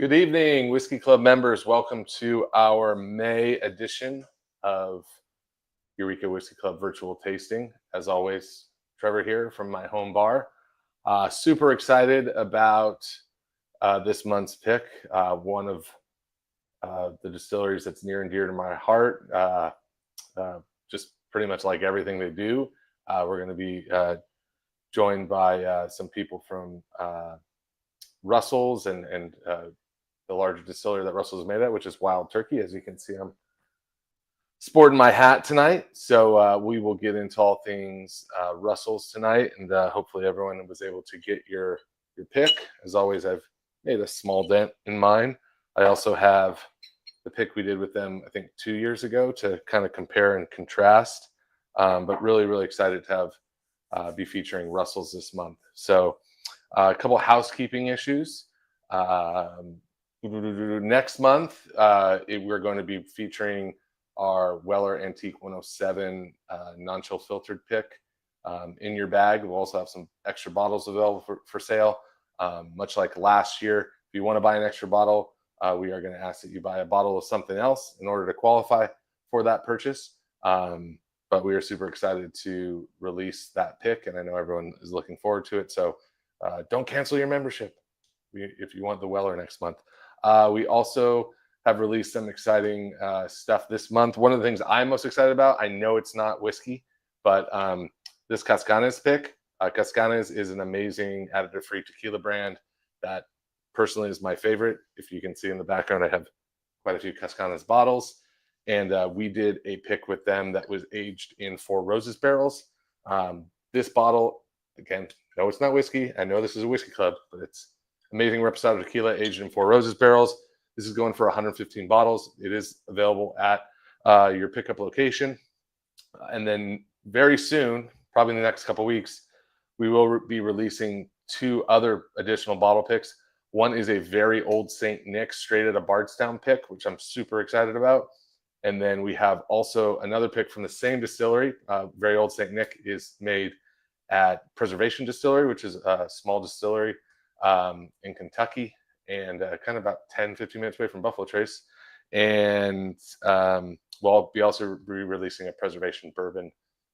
Good evening, Whiskey Club members. Welcome to our May edition of Eureka Whiskey Club virtual tasting. As always, Trevor here from my home bar. Super excited about this month's pick. One of the distilleries that's near and dear to my heart. Just pretty much like everything they do. We're going to be joined by some people from Russell's and the larger distillery that Russell's is made at, which is Wild Turkey. As you can see, I'm sporting my hat tonight. So we will get into all things Russell's tonight, and hopefully everyone was able to get your pick. As always, I've made a small dent in mine. I also have the pick we did with them, I think 2 years ago, to kind of compare and contrast. But really excited to have be featuring Russell's this month. So a couple of housekeeping issues. Next month, we're going to be featuring our Weller Antique 107 non-chill filtered pick in your bag. We'll also have some extra bottles available for sale. Much like last year, if you want to buy an extra bottle, we are going to ask that you buy a bottle of something else in order to qualify for that purchase. But we are super excited to release that pick, and I know everyone is looking forward to it. So don't cancel your membership if you want the Weller next month. We also have released some exciting stuff this month. One of the things I'm most excited about, I know it's not whiskey, but this Cascanes pick. Cascanes is an amazing additive-free tequila brand that personally is my favorite. If you can see in the background, I have quite a few Cascanes bottles. And we did a pick with them that was aged in Four Roses barrels. This bottle, again, no, it's not whiskey. I know this is a whiskey club, but it's amazing reposado tequila aged in Four Roses barrels. This is going for 115 bottles. It is available at your pickup location. And then very soon, probably in the next couple of weeks, we will be releasing two other additional bottle picks. One is a very old St. Nick straight out of Bardstown pick, which I'm super excited about. And then we have also another pick from the same distillery. Very old St. Nick is made at Preservation Distillery, which is a small distillery in Kentucky, and kind of about 10-15 minutes away from Buffalo Trace. And we'll be also releasing a Preservation bourbon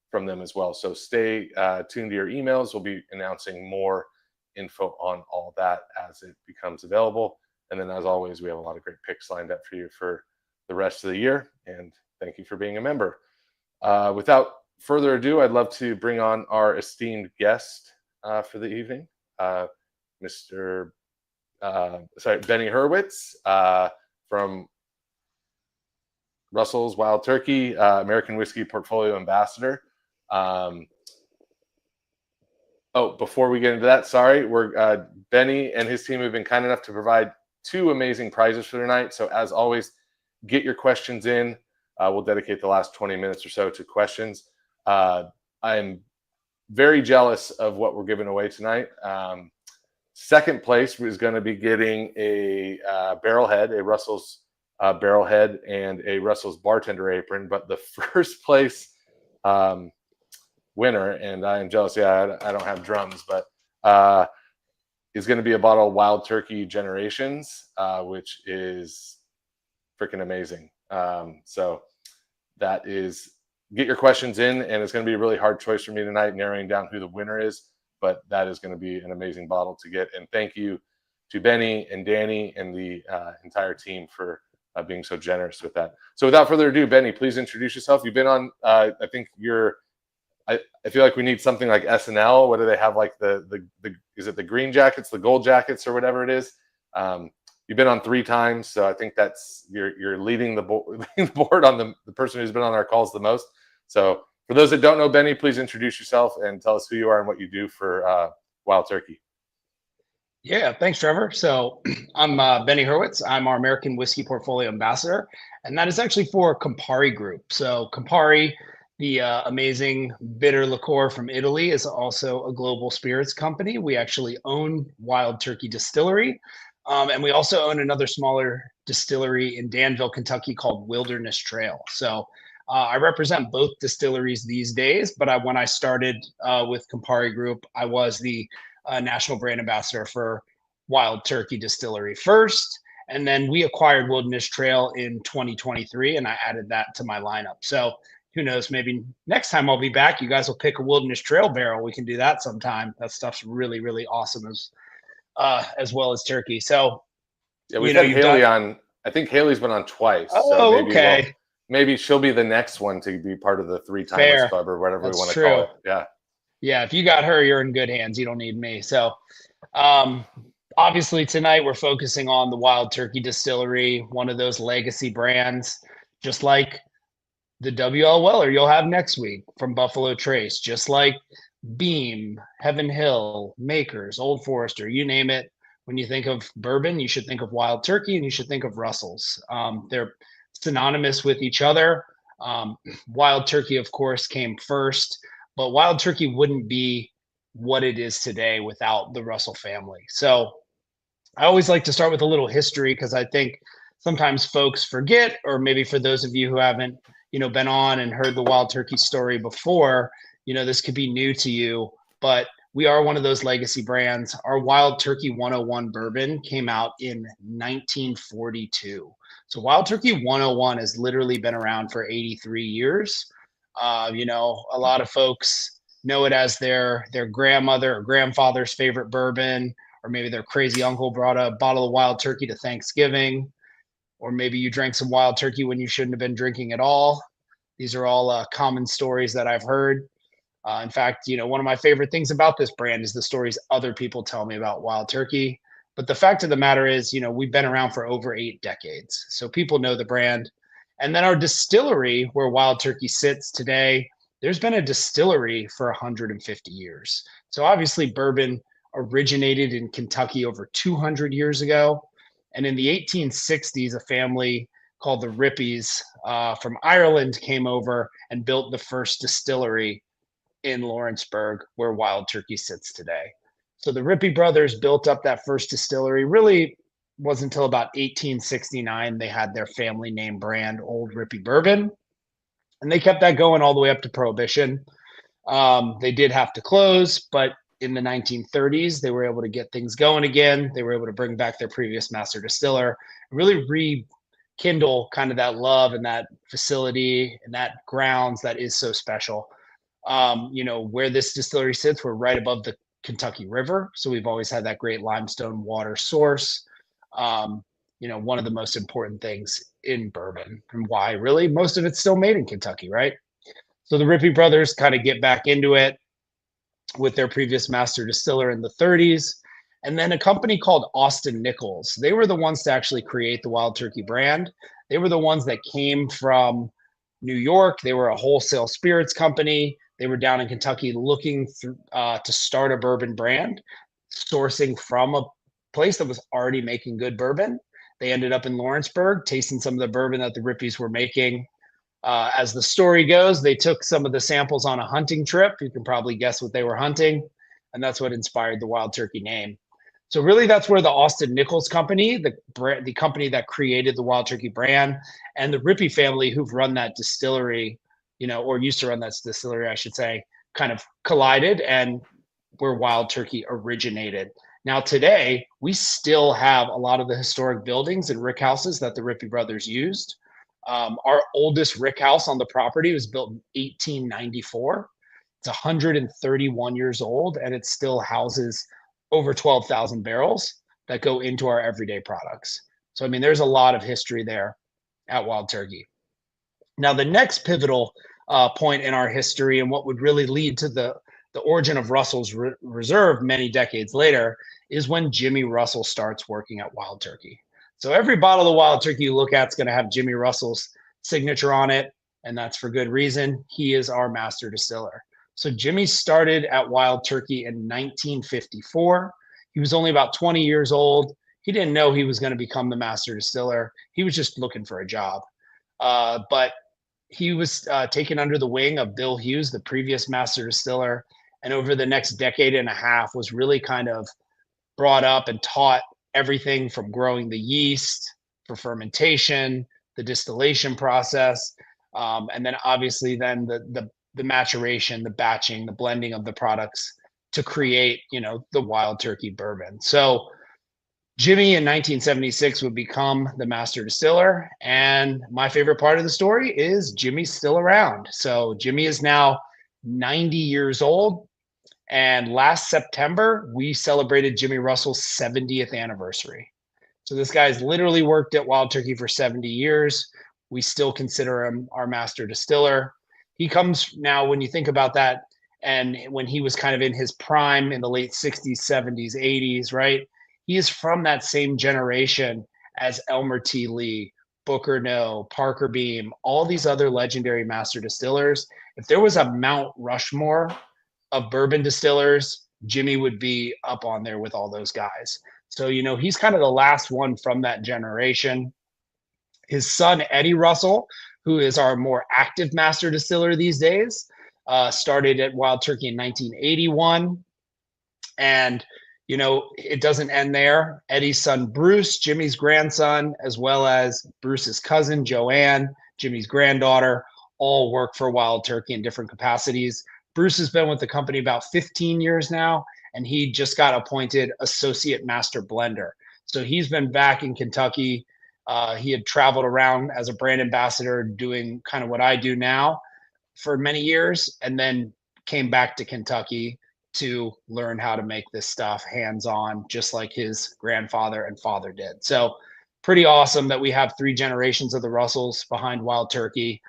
from them as well. So stay tuned to your emails. We'll be announcing more info on all that as it becomes available. And then, as always, we have a lot of great picks lined up for you for the rest of the year. And thank you for being a member. Without further ado, I'd love to bring on our esteemed guest for the evening, Benny Hurwitz from Russell's Wild Turkey, American Whiskey Portfolio Ambassador. Before we get into that, sorry, Benny and his team have been kind enough to provide two amazing prizes for tonight. So as always, get your questions in. We'll dedicate the last 20 minutes or so to questions. I'm very jealous of what we're giving away tonight. Second place is going to be getting a barrelhead, a Russell's barrelhead, and a Russell's bartender apron. But the first place winner, and I am jealous, I don't have drums, but is going to be a bottle of Wild Turkey Generations, which is freaking amazing. So that is, get your questions in, and it's going to be a really hard choice for me tonight, narrowing down who the winner is. But that is going to be an amazing bottle to get. And thank you to Benny and Danny and the entire team for being so generous with that. So without further ado, Benny, please introduce yourself. You've been on, I think I feel like we need something like SNL. What do they have? Like is it the green jackets, the gold jackets, or whatever it is? You've been on 3 times. So I think that's, you're leading the board on the person who's been on our calls the most. So for those that don't know Benny, please introduce yourself and tell us who you are and what you do for Wild Turkey. Yeah, thanks, Trevor. So I'm Benny Hurwitz. I'm our American Whiskey Portfolio Ambassador, and that is actually for Campari Group. So Campari, the amazing bitter liqueur from Italy, is also a global spirits company. We actually own Wild Turkey Distillery, and we also own another smaller distillery in Danville, Kentucky called Wilderness Trail. So I represent both distilleries these days, but when I started with Campari Group, I was the national brand ambassador for Wild Turkey Distillery first. And then we acquired Wilderness Trail in 2023, and I added that to my lineup. So who knows, maybe next time I'll be back, you guys will pick a Wilderness Trail barrel. We can do that sometime. That stuff's really, really awesome as well as turkey. So, Yeah, you we've know, had you've done, Haley on. I think Haley's been on twice, so oh, okay, maybe she'll be the next one to be part of the three-timer fair. club or whatever we That's want to call true. it. Yeah. Yeah, if you got her, you're in good hands. You don't need me. So, um, obviously, tonight we're focusing on the Wild Turkey Distillery, one of those legacy brands, just like the WL Weller you'll have next week from Buffalo Trace, just like Beam, Heaven Hill, Makers, Old Forester, you name it. When you think of bourbon, you should think of Wild Turkey and you should think of Russell's. They're synonymous with each other. Wild Turkey, of course, came first, but Wild Turkey wouldn't be what it is today without the Russell family. So I always like to start with a little history because I think sometimes folks forget, or maybe for those of you who haven't, been on and heard the Wild Turkey story before, this could be new to you, but we are one of those legacy brands. Our Wild Turkey 101 bourbon came out in 1942. So Wild Turkey 101 has literally been around for 83 years. A lot of folks know it as their grandmother or grandfather's favorite bourbon, or maybe their crazy uncle brought a bottle of Wild Turkey to Thanksgiving, or maybe you drank some Wild Turkey when you shouldn't have been drinking at all. These are all common stories that I've heard. In fact, one of my favorite things about this brand is the stories other people tell me about Wild Turkey. But the fact of the matter is, we've been around for over 8 decades. So people know the brand. And then our distillery, where Wild Turkey sits today, there's been a distillery for 150 years. So obviously, bourbon originated in Kentucky over 200 years ago. And in the 1860s, a family called the Rippies from Ireland came over and built the first distillery in Lawrenceburg, where Wild Turkey sits today. So the Rippey brothers built up that first distillery. Really wasn't until about 1869 they had their family name brand, Old Rippey Bourbon. And they kept that going all the way up to Prohibition. They did have to close, but in the 1930s, they were able to get things going again. They were able to bring back their previous master distiller, really rekindle kind of that love and that facility and that grounds that is so special. Where this distillery sits, we're right above the Kentucky River. So we've always had that great limestone water source. One of the most important things in bourbon, and why really most of it's still made in Kentucky, right? So the Rippey brothers kind of get back into it with their previous master distiller in the 30s. And then a company called Austin Nichols. They were the ones to actually create the Wild Turkey brand. They were the ones that came from New York. They were a wholesale spirits company. They were down in Kentucky looking to start a bourbon brand, sourcing from a place that was already making good bourbon. They ended up in Lawrenceburg, tasting some of the bourbon that the Rippies were making. As the story goes, they took some of the samples on a hunting trip. You can probably guess what they were hunting, and that's what inspired the Wild Turkey name. So really, that's where the Austin Nichols company, the company that created the Wild Turkey brand, and the Rippey family, who've run that distillery, or used to run that distillery, I should say, kind of collided, and where Wild Turkey originated. Now today, we still have a lot of the historic buildings and rick houses that the Rippey brothers used. Our oldest rick house on the property was built in 1894. It's 131 years old, and it still houses over 12,000 barrels that go into our everyday products. So, I mean, there's a lot of history there at Wild Turkey. Now, the next pivotal point in our history, and what would really lead to the origin of Russell's Reserve many decades later, is when Jimmy Russell starts working at Wild Turkey. So every bottle of Wild Turkey you look at is going to have Jimmy Russell's signature on it, and that's for good reason. He is our master distiller. So Jimmy started at Wild Turkey in 1954. He was only about 20 years old. He didn't know he was going to become the master distiller. He was just looking for a job. But he was taken under the wing of Bill Hughes, the previous master distiller, and over the next decade and a half was really kind of brought up and taught everything from growing the yeast for fermentation, the distillation process, and then obviously then the maturation, the batching, the blending of the products to create, the Wild Turkey bourbon. So Jimmy in 1976 would become the master distiller. And my favorite part of the story is Jimmy's still around. So Jimmy is now 90 years old. And last September, we celebrated Jimmy Russell's 70th anniversary. So this guy's literally worked at Wild Turkey for 70 years. We still consider him our master distiller. He comes now, when you think about that, and when he was kind of in his prime in the late 60s, 70s, 80s, right? He is from that same generation as Elmer T. Lee, Booker No, Parker Beam, all these other legendary master distillers. If there was a Mount Rushmore of bourbon distillers, Jimmy would be up on there with all those guys. So, he's kind of the last one from that generation. His son, Eddie Russell, who is our more active master distiller these days, started at Wild Turkey in 1981. And, it doesn't end there. Eddie's son, Bruce, Jimmy's grandson, as well as Bruce's cousin, Joanne, Jimmy's granddaughter, all work for Wild Turkey in different capacities. Bruce has been with the company about 15 years now, and he just got appointed associate master blender. So he's been back in Kentucky. He had traveled around as a brand ambassador doing kind of what I do now for many years, and then came back to Kentucky to learn how to make this stuff hands-on, just like his grandfather and father did. So pretty awesome that we have 3 generations of the Russells behind Wild Turkey.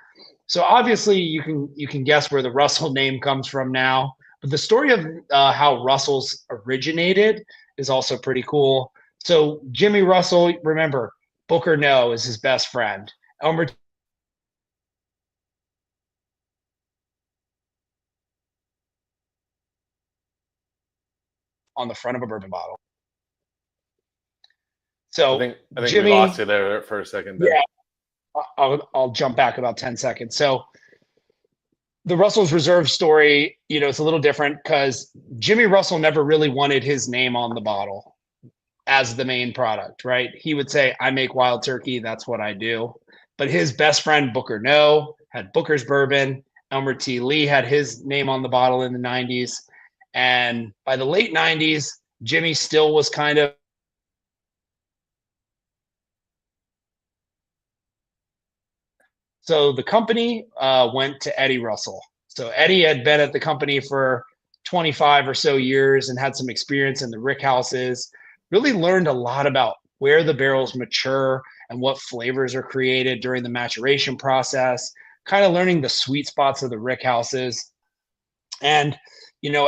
So obviously you can guess where the Russell name comes from now, but the story of how Russells originated is also pretty cool. So Jimmy Russell, remember, Booker No is his best friend. Elmer on the front of a bourbon bottle. So I think Jimmy, we lost you there for a second. Ben. Yeah, I'll jump back about 10 seconds. So the Russell's Reserve story, it's a little different because Jimmy Russell never really wanted his name on the bottle as the main product, right? He would say, I make Wild Turkey. That's what I do. But his best friend, Booker No, had Booker's bourbon. Elmer T. Lee had his name on the bottle in the 90s. And by the late 90s, Jimmy still was kind of so the company went to Eddie Russell. So Eddie had been at the company for 25 or so years and had some experience in the rick houses, really learned a lot about where the barrels mature and what flavors are created during the maturation process, kind of learning the sweet spots of the rick houses. And,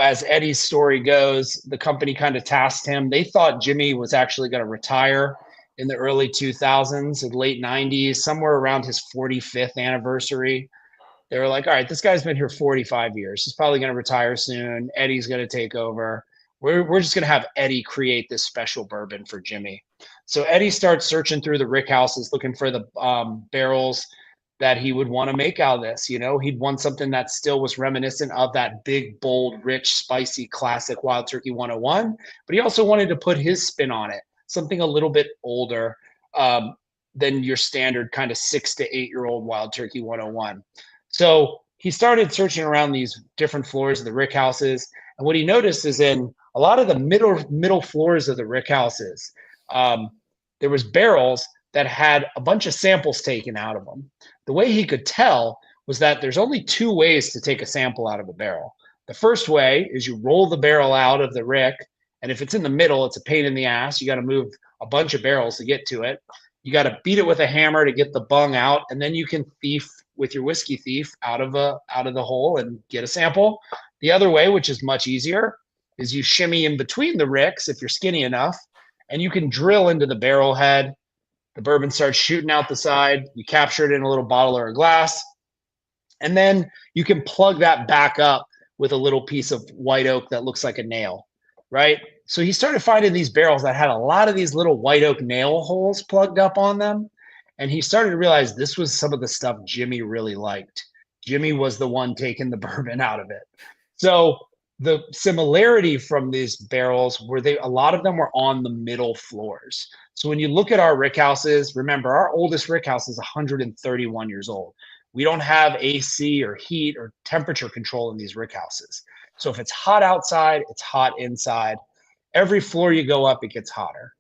as Eddie's story goes, the company kind of tasked him. They thought Jimmy was actually going to retire in the early 2000s and late 90s, somewhere around his 45th anniversary. They were like, all right, this guy's been here 45 years. He's probably going to retire soon. Eddie's going to take over. We're just going to have Eddie create this special bourbon for Jimmy. So Eddie starts searching through the rick houses, looking for the barrels that he would want to make out of this. He'd want something that still was reminiscent of that big, bold, rich, spicy, classic Wild Turkey 101. But he also wanted to put his spin on it, something a little bit older than your standard kind of 6 to 8 year old Wild Turkey 101. So he started searching around these different floors of the rick houses. And what he noticed is in a lot of the middle floors of the rick houses, there was barrels that had a bunch of samples taken out of them. The way he could tell was that there's only 2 ways to take a sample out of a barrel. The first way is you roll the barrel out of the rick, and if it's in the middle, it's a pain in the ass. You got to move a bunch of barrels to get to it. You got to beat it with a hammer to get the bung out, and then you can thief with your whiskey thief out of the hole and get a sample. The other way, which is much easier, is you shimmy in between the ricks if you're skinny enough, and you can drill into the barrel head. The bourbon starts shooting out the side. You capture it in a little bottle or a glass. And then you can plug that back up with a little piece of white oak that looks like a nail, right? So he started finding these barrels that had a lot of these little white oak nail holes plugged up on them. And he started to realize this was some of the stuff Jimmy really liked. Jimmy was the one taking the bourbon out of it. So the similarity from these barrels were a lot of them were on the middle floors. So when you look at our rick houses, remember our oldest rick house is 131 years old. We don't have AC or heat or temperature control in these rick houses. So if it's hot outside, it's hot inside. Every floor you go up, it gets hotter.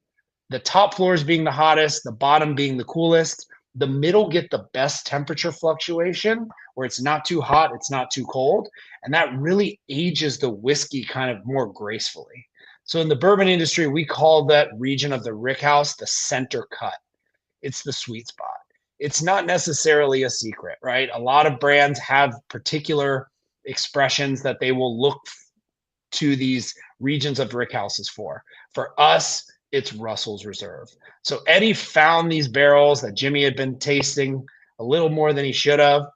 the top floors being the hottest, the bottom being the coolest. The middle get the best temperature fluctuation where it's not too hot, it's not too cold. And that really ages the whiskey kind of more gracefully. So in the bourbon industry, we call that region of the rickhouse the center cut. It's the sweet spot. It's not necessarily a secret, right? A lot of brands have particular expressions that they will look to these regions of rickhouses for. For us, it's Russell's Reserve. So Eddie found these barrels that Jimmy had been tasting a little more than he should have.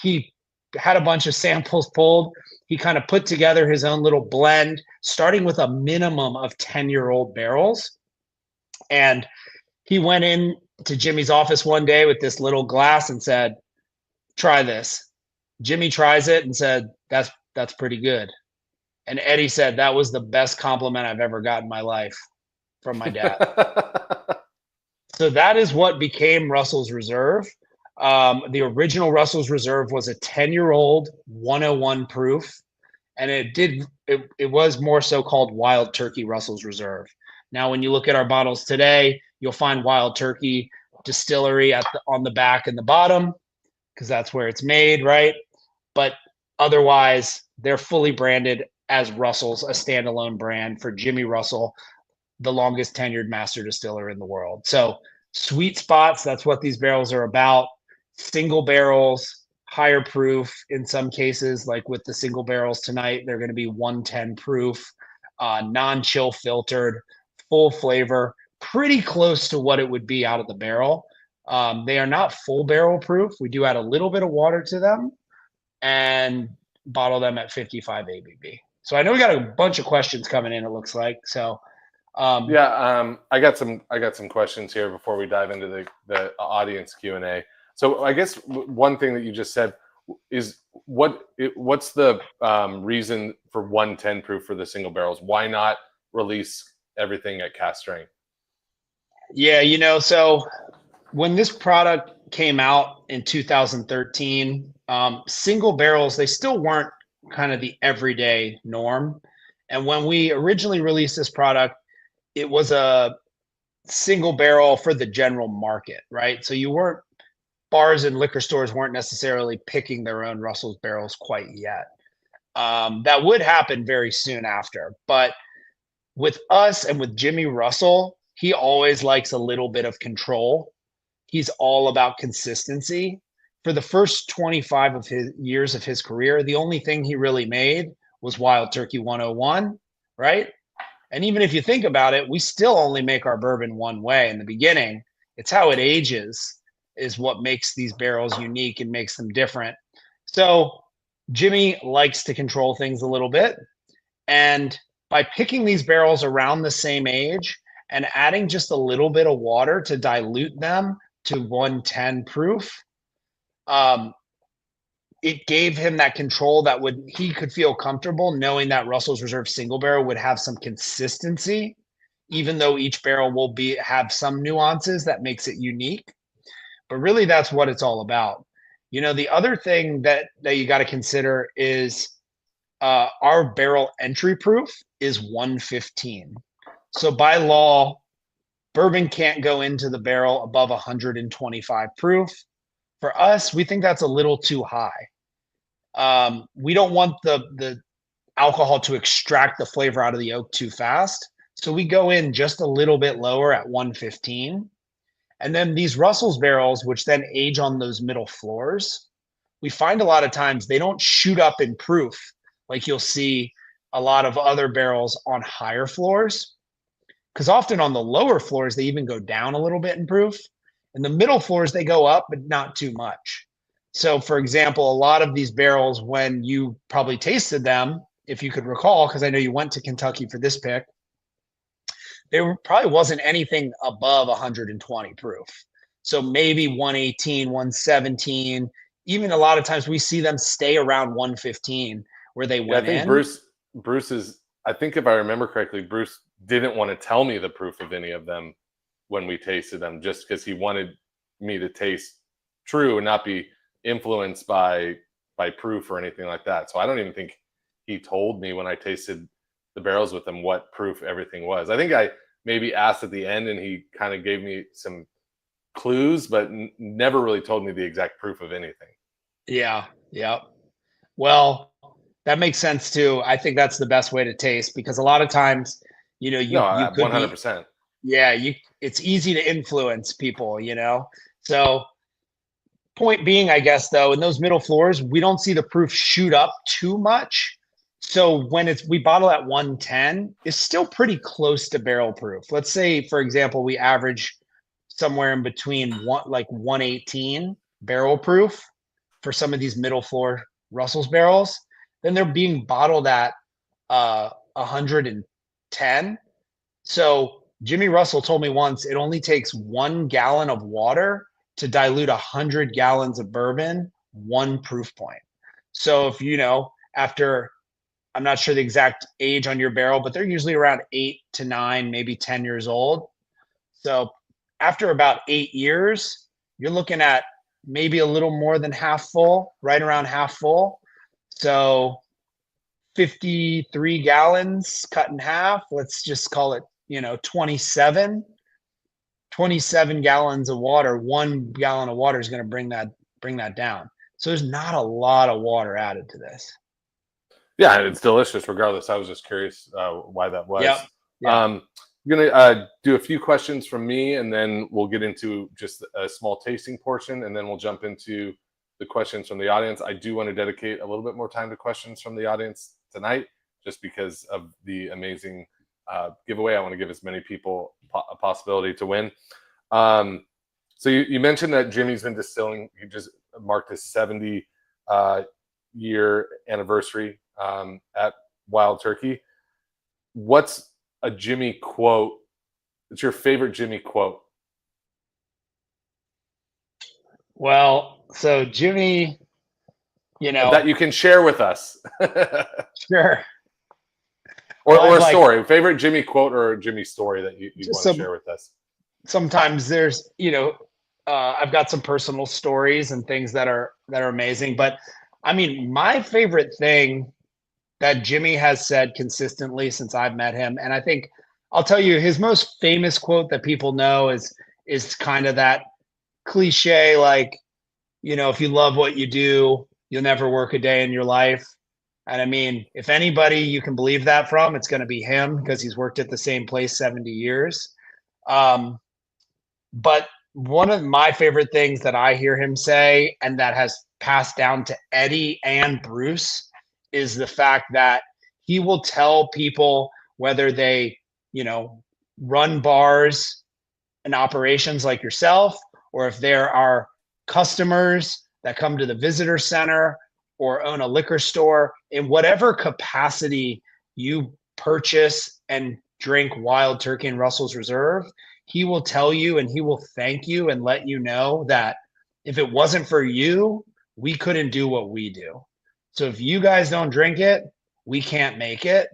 He had a bunch of samples pulled. He kind of put together his own little blend, starting with a minimum of 10-year-old barrels. And he went in to Jimmy's office one day with this little glass and said, "Try this." Jimmy tries it and said, that's pretty good. And Eddie said, "That was the best compliment I've ever got in my life from my dad." So that is what became Russell's Reserve. The original Russell's Reserve was a 10-year-old 101 proof, and it was more so called Wild Turkey Russell's Reserve. Now, when you look at our bottles today, you'll find Wild Turkey Distillery on the back and the bottom, because that's where it's made, right? But otherwise, they're fully branded as Russell's, a standalone brand for Jimmy Russell, the longest tenured master distiller in the world. So sweet spots, that's what these barrels are about. Single barrels, higher proof in some cases, like with the single barrels tonight, they're going to be 110 proof, non-chill filtered, full flavor, pretty close to what it would be out of the barrel. They are not full barrel proof. We do add a little bit of water to them and bottle them at 55 ABV. So I know we got a bunch of questions coming in, it looks like. So I got some questions here before we dive into the audience Q&A. So I guess one thing that you just said is what's the reason for 110 proof for the single barrels? Why not release everything at cask strength? Yeah, so when this product came out in 2013, single barrels, they still weren't kind of the everyday norm. And when we originally released this product, it was a single barrel for the general market, right? So bars and liquor stores weren't necessarily picking their own Russell's barrels quite yet. That would happen very soon after. But with us and with Jimmy Russell, he always likes a little bit of control. He's all about consistency. For the first 25 of his years of his career, the only thing he really made was Wild Turkey 101, right? And even if you think about it, we still only make our bourbon one way in the beginning. It's how it ages is what makes these barrels unique and makes them different. So Jimmy likes to control things a little bit. And by picking these barrels around the same age and adding just a little bit of water to dilute them to 110 proof, it gave him that control that he could feel comfortable knowing that Russell's Reserve single barrel would have some consistency, even though each barrel will have some nuances that makes it unique. But really, that's what it's all about. The other thing that you got to consider is our barrel entry proof is 115. So by law, bourbon can't go into the barrel above 125 proof. For us, we think that's a little too high. We don't want the alcohol to extract the flavor out of the oak too fast. So we go in just a little bit lower at 115. And then these Russell's barrels, which then age on those middle floors, we find a lot of times they don't shoot up in proof like you'll see a lot of other barrels on higher floors. Because often on the lower floors, they even go down a little bit in proof. In the middle floors, they go up, but not too much. So, for example, a lot of these barrels, when you probably tasted them, if you could recall, because I know you went to Kentucky for this pick, there probably wasn't anything above 120 proof. So maybe 118, 117. Even a lot of times we see them stay around 115 where they went in. Bruce is, I think if I remember correctly, Bruce didn't want to tell me the proof of any of them when we tasted them, just because he wanted me to taste true and not be influenced by proof or anything like that. So I don't even think he told me when I tasted the barrels with him what proof everything was. I think maybe asked at the end, and he kind of gave me some clues, but never really told me the exact proof of anything. Yeah. Yeah. Well, that makes sense too. I think that's the best way to taste because a lot of times, No, you could be, 100%. yeah, it's easy to influence people. So point being, I guess though, in those middle floors, we don't see the proof shoot up too much. So when we bottle at 110, it's still pretty close to barrel proof. Let's say, for example, we average somewhere in between 118 barrel proof for some of these middle floor Russell's barrels. Then they're being bottled at 110. So Jimmy Russell told me once it only takes 1 gallon of water to dilute 100 gallons of bourbon, one proof point. So if after, I'm not sure the exact age on your barrel, but they're usually around 8 to 9, maybe 10 years old. So after about 8 years, you're looking at maybe a little more than half full, right around half full. So 53 gallons cut in half, let's just call it, 27 gallons of water. 1 gallon of water is going to bring that down. So there's not a lot of water added to this. Yeah, it's delicious regardless. I was just curious why that was. Yep. Yeah. I'm going to do a few questions from me, and then we'll get into just a small tasting portion, and then we'll jump into the questions from the audience. I do want to dedicate a little bit more time to questions from the audience tonight, just because of the amazing giveaway. I want to give as many people a possibility to win. So you mentioned that Jimmy's been distilling. He just marked his 70 year anniversary at Wild Turkey. What's a Jimmy quote? What's your favorite Jimmy quote? Well, so Jimmy, that you can share with us. Sure. Or a story. Favorite Jimmy quote or Jimmy story that you want to share with us? Sometimes there's, I've got some personal stories and things that are amazing. But I mean, my favorite thing that Jimmy has said consistently since I've met him, and I think I'll tell you his most famous quote that people know is kind of that cliche, like, if you love what you do, you'll never work a day in your life. And I mean, if anybody you can believe that from, it's going to be him because he's worked at the same place 70 years. But one of my favorite things that I hear him say, and that has passed down to Eddie and Bruce, is the fact that he will tell people whether they, run bars and operations like yourself, or if there are customers that come to the visitor center or own a liquor store, in whatever capacity you purchase and drink Wild Turkey and Russell's Reserve, he will tell you and he will thank you and let you know that if it wasn't for you, we couldn't do what we do. So if you guys don't drink it, we can't make it.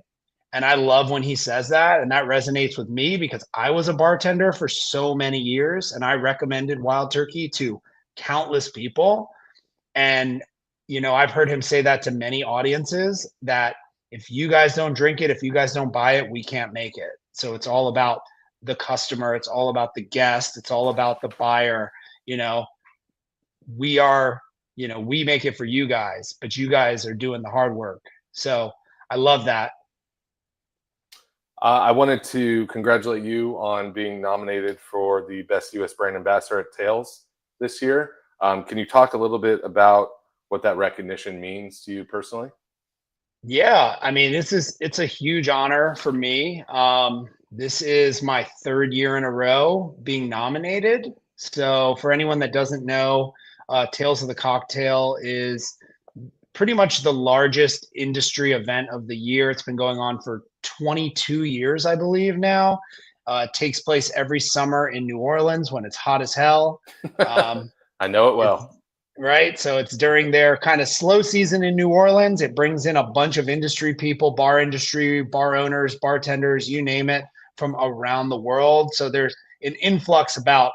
And I love when he says that. And that resonates with me because I was a bartender for so many years and I recommended Wild Turkey to countless people. And, I've heard him say that to many audiences, that if you guys don't drink it, if you guys don't buy it, we can't make it. So it's all about the customer. It's all about the guest. It's all about the buyer. We are, we make it for you guys, but you guys are doing the hard work. So I love that. I wanted to congratulate you on being nominated for the Best U.S. Brand Ambassador at Tales this year. Can you talk a little bit about what that recognition means to you personally? Yeah, I mean, it's a huge honor for me. This is my third year in a row being nominated. So for anyone that doesn't know, Tales of the Cocktail is pretty much the largest industry event of the year. It's been going on for 22 years, I believe now. It takes place every summer in New Orleans when it's hot as hell. I know it well. Right. So it's during their kind of slow season in New Orleans. It brings in a bunch of industry people, bar industry, bar owners, bartenders, you name it, from around the world. So there's an influx about,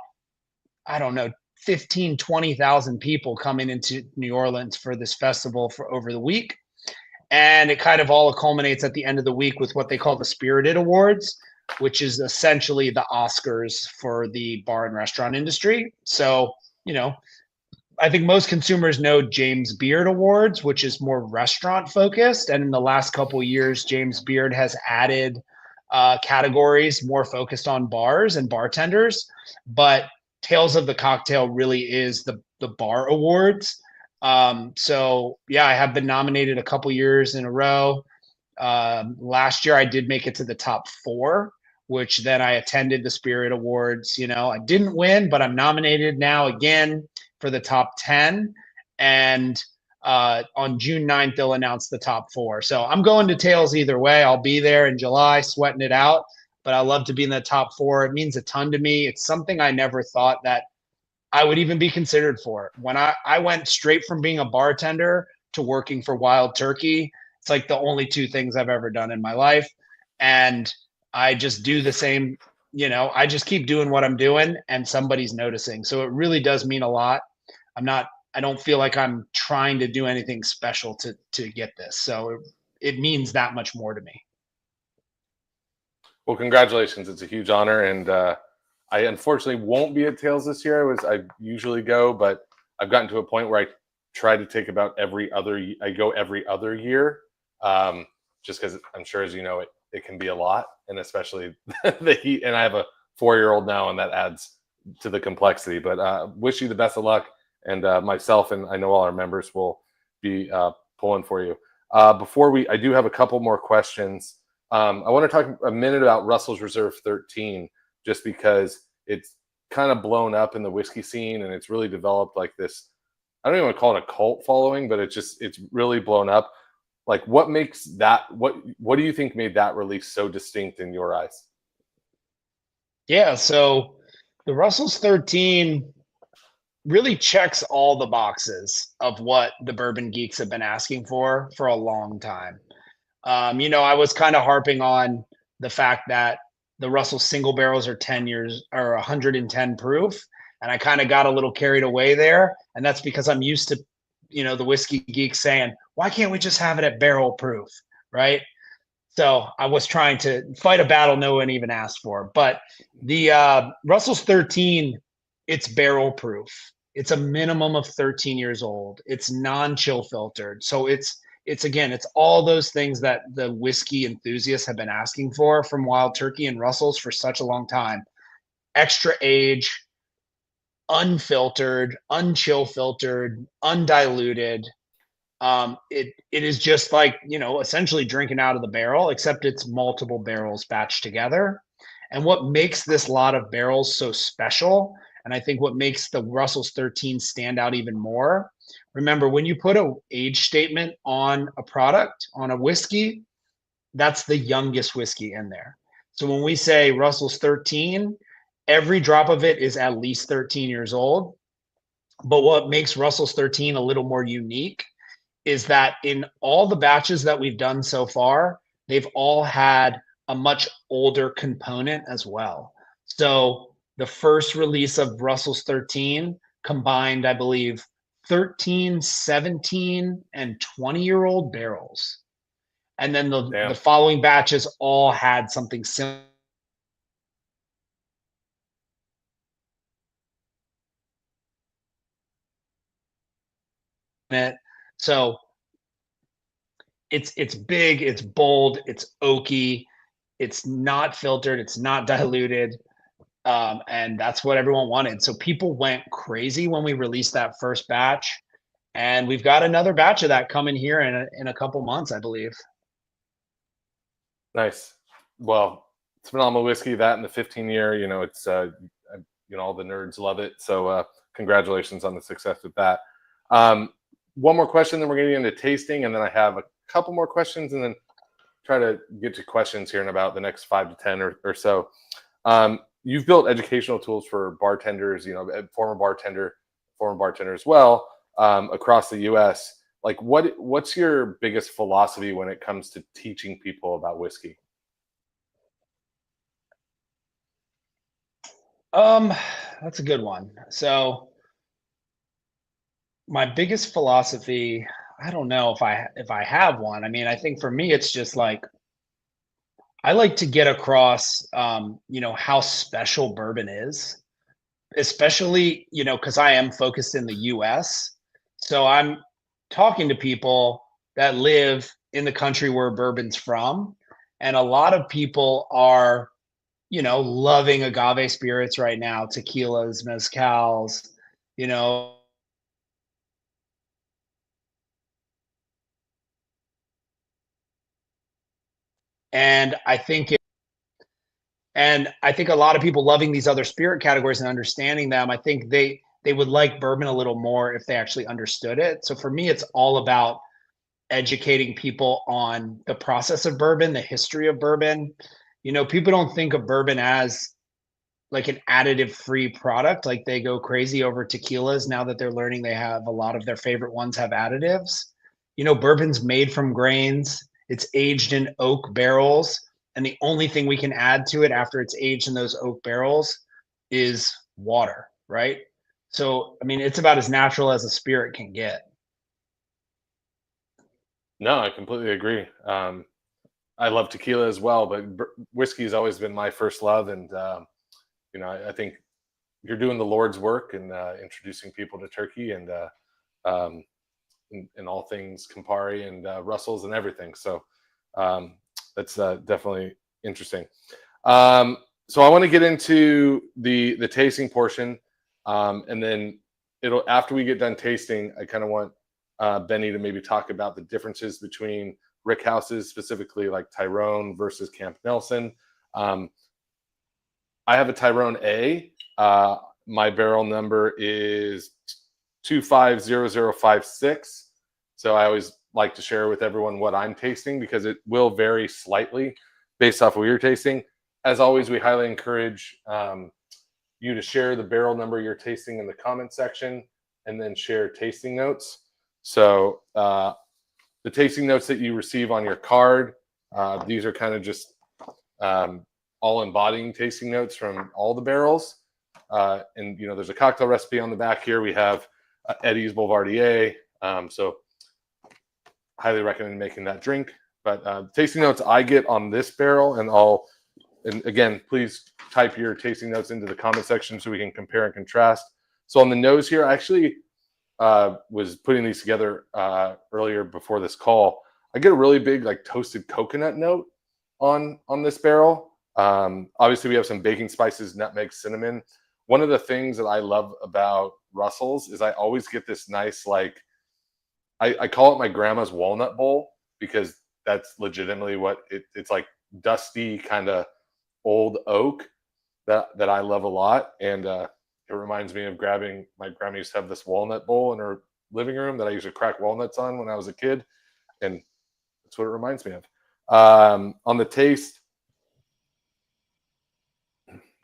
I don't know, 15, 20,000 people coming into New Orleans for this festival for over the week. And it kind of all culminates at the end of the week with what they call the Spirited Awards, which is essentially the Oscars for the bar and restaurant industry. So, you know, I think most consumers know James Beard Awards, which is more restaurant focused. And in the last couple of years, James Beard has added categories more focused on bars and bartenders. But Tales of the Cocktail really is the bar awards. So yeah, I have been nominated a couple years in a row. Last year, I did make it to the top 4, which then I attended the Spirit Awards. You know, I didn't win, but I'm nominated now again for the top 10. And on June 9th, they'll announce the top 4. So I'm going to Tails either way. I'll be there in July, sweating it out. But I love to be in the top 4. It means a ton to me. It's something I never thought that I would even be considered for. When I went straight from being a bartender to working for Wild Turkey, it's like the only 2 things I've ever done in my life. And I just do the same, you know, I just keep doing what I'm doing and somebody's noticing. So it really does mean a lot. I don't feel like I'm trying to do anything special to get this. So it means that much more to me. Well, congratulations. It's a huge honor. And I unfortunately won't be at Tails this year. I usually go, but I've gotten to a point where I try to take about I go every other year. Just because I'm sure, as you know, it can be a lot, and especially the heat. And I have a 4-year-old now, and that adds to the complexity. But wish you the best of luck, and myself and I know all our members will be pulling for you. I do have a couple more questions. I want to talk a minute about Russell's Reserve 13, just because it's kind of blown up in the whiskey scene, and it's really developed like this. I don't even want to call it a cult following, but it's really blown up. Like, what makes that? What do you think made that release so distinct in your eyes? Yeah, so the Russell's 13 really checks all the boxes of what the bourbon geeks have been asking for a long time. You know, I was kind of harping on the fact that the Russell single barrels are 10 years or 110 proof. And I kind of got a little carried away there. And that's because I'm used to, you know, the whiskey geeks saying, why can't we just have it at barrel proof? Right. So I was trying to fight a battle no one even asked for. But the Russell's 13, it's barrel proof. It's a minimum of 13 years old. It's non-chill filtered. So it's again, it's all those things that the whiskey enthusiasts have been asking for from Wild Turkey and Russell's for such a long time. Extra age, unfiltered, unchill filtered, undiluted. It is just like, you know, essentially drinking out of the barrel, except it's multiple barrels batched together. And what makes this lot of barrels so special, and I think what makes the Russell's 13 stand out even more, remember when you put a age statement on a product, on a whiskey, that's the youngest whiskey in there. So when we say Russell's 13, every drop of it is at least 13 years old. But what makes Russell's 13 a little more unique is that in all the batches that we've done so far, they've all had a much older component as well. So the first release of Russell's 13 combined, I believe, 13, 17, and 20-year-old barrels. And then the following batches all had something similar. So it's big, it's bold, it's oaky, it's not filtered, it's not diluted, and that's what everyone wanted. So people went crazy when we released that first batch, and we've got another batch of that coming here in a couple months, I believe. Nice. Well, it's phenomenal whiskey. That in the 15-year, you know, it's you know, all the nerds love it. So congratulations on the success with that. One more question, then we're getting into tasting, and then I have a couple more questions, and then try to get to questions here in about the next 5 to 10 or so. You've built educational tools for bartenders, you know, former bartender as well, across the U.S. Like, what's your biggest philosophy when it comes to teaching people about whiskey? That's a good one. So my biggest philosophy, I don't know if I have one. I mean, I think for me, it's just like I like to get across, how special bourbon is, especially, because I am focused in the US. So I'm talking to people that live in the country where bourbon's from. And a lot of people are, loving agave spirits right now, tequilas, mezcals, you know, and I think a lot of people loving these other spirit categories and understanding them, I think they would like bourbon a little more if they actually understood it. So for me, it's all about educating people on the process of bourbon, the history of bourbon. People don't think of bourbon as like an additive free product. Like they go crazy over tequilas now that they're learning they have a lot of their favorite ones have additives. Bourbon's made from grains, it's aged in oak barrels. And the only thing we can add to it after it's aged in those oak barrels is water, right? So, I mean, it's about as natural as a spirit can get. No, I completely agree. I love tequila as well, but whiskey has always been my first love, and I think you're doing the Lord's work and introducing people to Turkey and um, and all things Campari and Russells and everything. So that's definitely interesting. Um, so I want to get into the tasting portion, and then it'll after we get done tasting, I kind of want Benny to maybe talk about the differences between rick houses, specifically like Tyrone versus Camp Nelson. Um, I have a Tyrone A. My barrel number is 250056. So I always like to share with everyone what I'm tasting because it will vary slightly based off of what you're tasting. As always, we highly encourage you to share the barrel number you're tasting in the comment section and then share tasting notes. So the tasting notes that you receive on your card, these are kind of just all embodying tasting notes from all the barrels. And there's a cocktail recipe on the back here. We have Eddie's Boulevardier. So highly recommend making that drink. But tasting notes I get on this barrel, and again, please type your tasting notes into the comment section so we can compare and contrast. So on the nose here, I actually was putting these together earlier before this call. I get a really big like toasted coconut note on this barrel. Obviously, we have some baking spices, nutmeg, cinnamon. One of the things that I love about Russell's is I always get this nice like I call it my grandma's walnut bowl because that's legitimately what it's like, dusty kind of old oak that I love a lot. And it reminds me of grabbing my grandma used to have this walnut bowl in her living room that I used to crack walnuts on when I was a kid. And that's what it reminds me of. On the taste,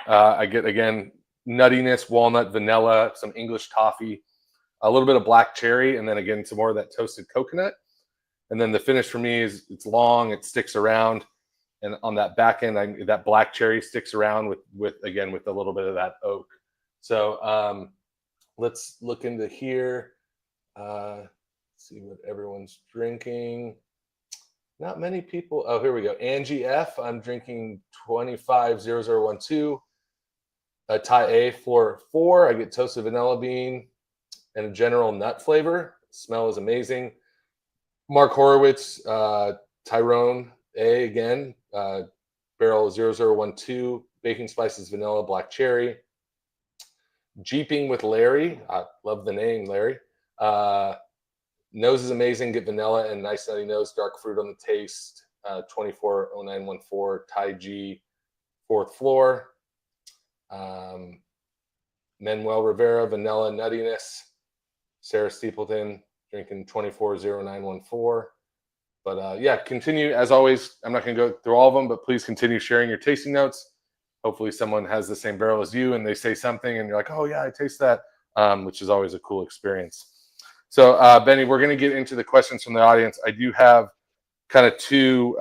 I get, again, nuttiness, walnut, vanilla, some English toffee, a little bit of black cherry, and then again, some more of that toasted coconut. And then the finish for me is it's long, it sticks around. And on that back end, that black cherry sticks around with a little bit of that oak. So let's look into here. See what everyone's drinking. Not many people. Oh, here we go. Angie F. I'm drinking 250012. Thai A, floor 4. I get toasted vanilla bean and a general nut flavor. Smell is amazing. Mark Horowitz, Tyrone A again, barrel 0012, baking spices, vanilla, black cherry. Jeeping with Larry. I love the name, Larry. Nose is amazing. Get vanilla and nice nutty nose, dark fruit on the taste. 240914, Thai G, 4th floor. Manuel Rivera, vanilla nuttiness. Sarah Steepleton, drinking 240914. But yeah, continue. As always, I'm not going to go through all of them, but please continue sharing your tasting notes. Hopefully someone has the same barrel as you and they say something and you're like, oh yeah, I taste that, which is always a cool experience. So Benny, we're going to get into the questions from the audience. I do have kind of two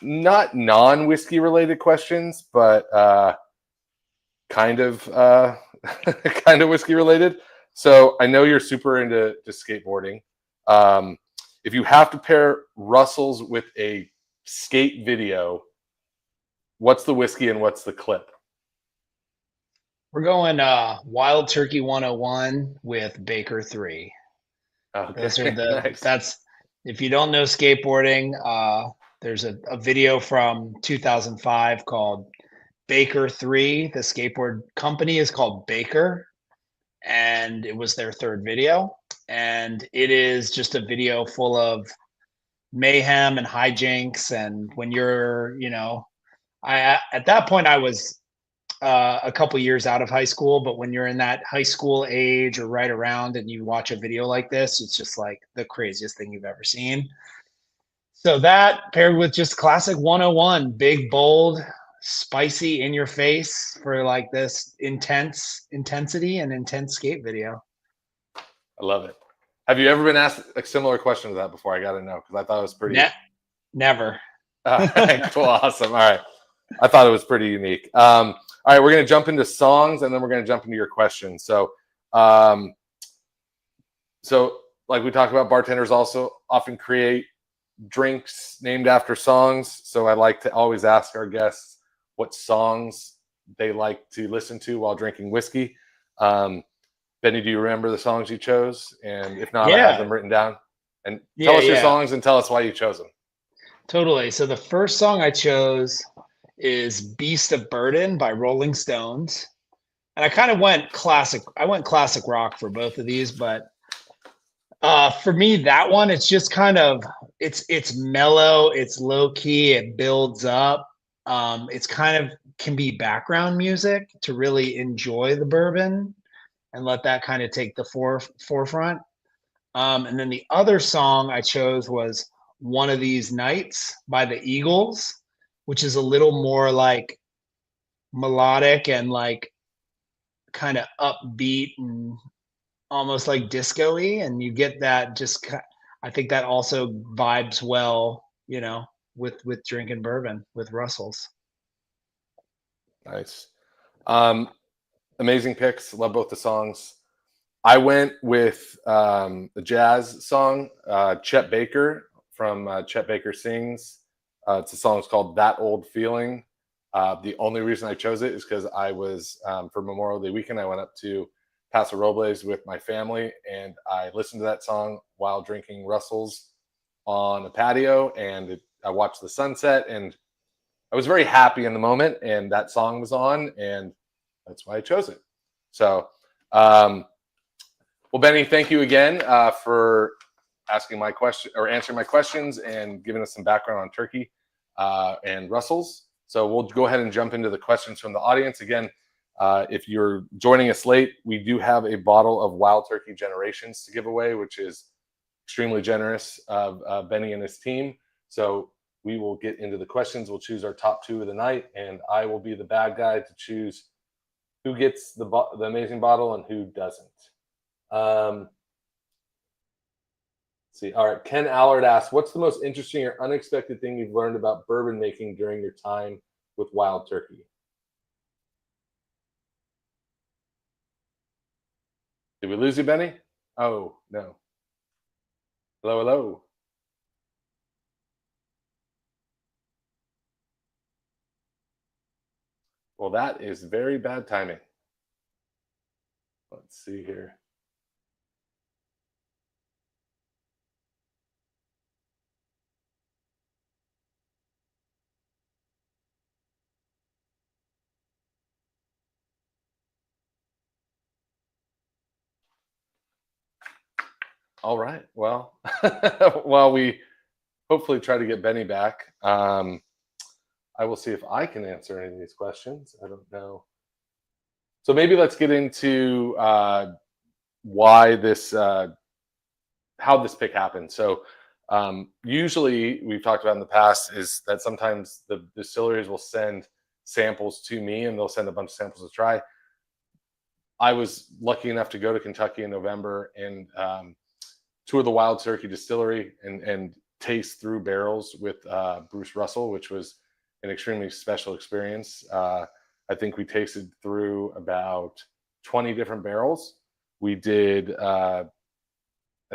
not non-whiskey related questions, but kind of kind of whiskey related. So I know you're super into skateboarding. If you have to pair Russell's with a skate video, what's the whiskey and what's the clip? We're going Wild Turkey 101 with Baker 3. Those are Okay, the nice. that's if you don't know skateboarding, there's a video from 2005 called Baker 3. The skateboard company is called Baker, and it was their third video. And it is just a video full of mayhem and hijinks. And when you're, I at that point I was a couple years out of high school, but when you're in that high school age or right around and you watch a video like this, it's just like the craziest thing you've ever seen. So that paired with just classic 101, big, bold, spicy in your face for like this intensity and intense skate video. I love it. Have you ever been asked a similar question to that before? I got to know because I thought it was pretty. Never. All right, cool, awesome. All right, I thought it was pretty unique. All right, we're going to jump into songs and then we're going to jump into your questions. So like we talked about, bartenders also often create drinks named after songs. So I like to always ask our guests what songs they like to listen to while drinking whiskey. Benny, do you remember the songs you chose? And if not, I have them written down. And tell us your songs and tell us why you chose them. Totally. So the first song I chose is Beast of Burden by Rolling Stones. And I kind of went classic. I went classic rock for both of these, but for me, that one, it's just kind of, it's mellow, it's low key, it builds up. It's kind of can be background music to really enjoy the bourbon and let that kind of take the forefront. And then the other song I chose was One of These Nights by the Eagles, which is a little more like melodic and like kind of upbeat and almost like disco-y. And you get that I think that also vibes well, with drinking bourbon with Russell's. Nice. Amazing picks. Love both the songs. I went with the jazz song, Chet Baker from Chet Baker Sings. It's a song called That Old Feeling. The only reason I chose it is because I was, for Memorial Day weekend, I went up to Paso Robles with my family, and I listened to that song while drinking Russell's on a patio, and I watched the sunset, and I was very happy in the moment, and that song was on, and that's why I chose it. So, well, Benny, thank you again for asking my question or answering my questions and giving us some background on Turkey and Russell's. So we'll go ahead and jump into the questions from the audience. Again, if you're joining us late, we do have a bottle of Wild Turkey Generations to give away, which is extremely generous of Benny and his team. So we will get into the questions. We'll choose our top two of the night, and I will be the bad guy to choose who gets the amazing bottle and who doesn't. Let's see. All right. Ken Allard asks, what's the most interesting or unexpected thing you've learned about bourbon making during your time with Wild Turkey? Did we lose you, Benny? Oh, no. Hello, hello. Well, that is very bad timing. Let's see here. All right. Well, while we hopefully try to get Benny back, I will see if I can answer any of these questions. I don't know. So maybe let's get into why this, how this pick happened. So usually we've talked about in the past is that sometimes the distilleries will send samples to me and they'll send a bunch of samples to try. I was lucky enough to go to Kentucky in November and tour the Wild Turkey distillery and taste through barrels with Bruce Russell, which was an extremely special experience. I think we tasted through about 20 different barrels. We did, I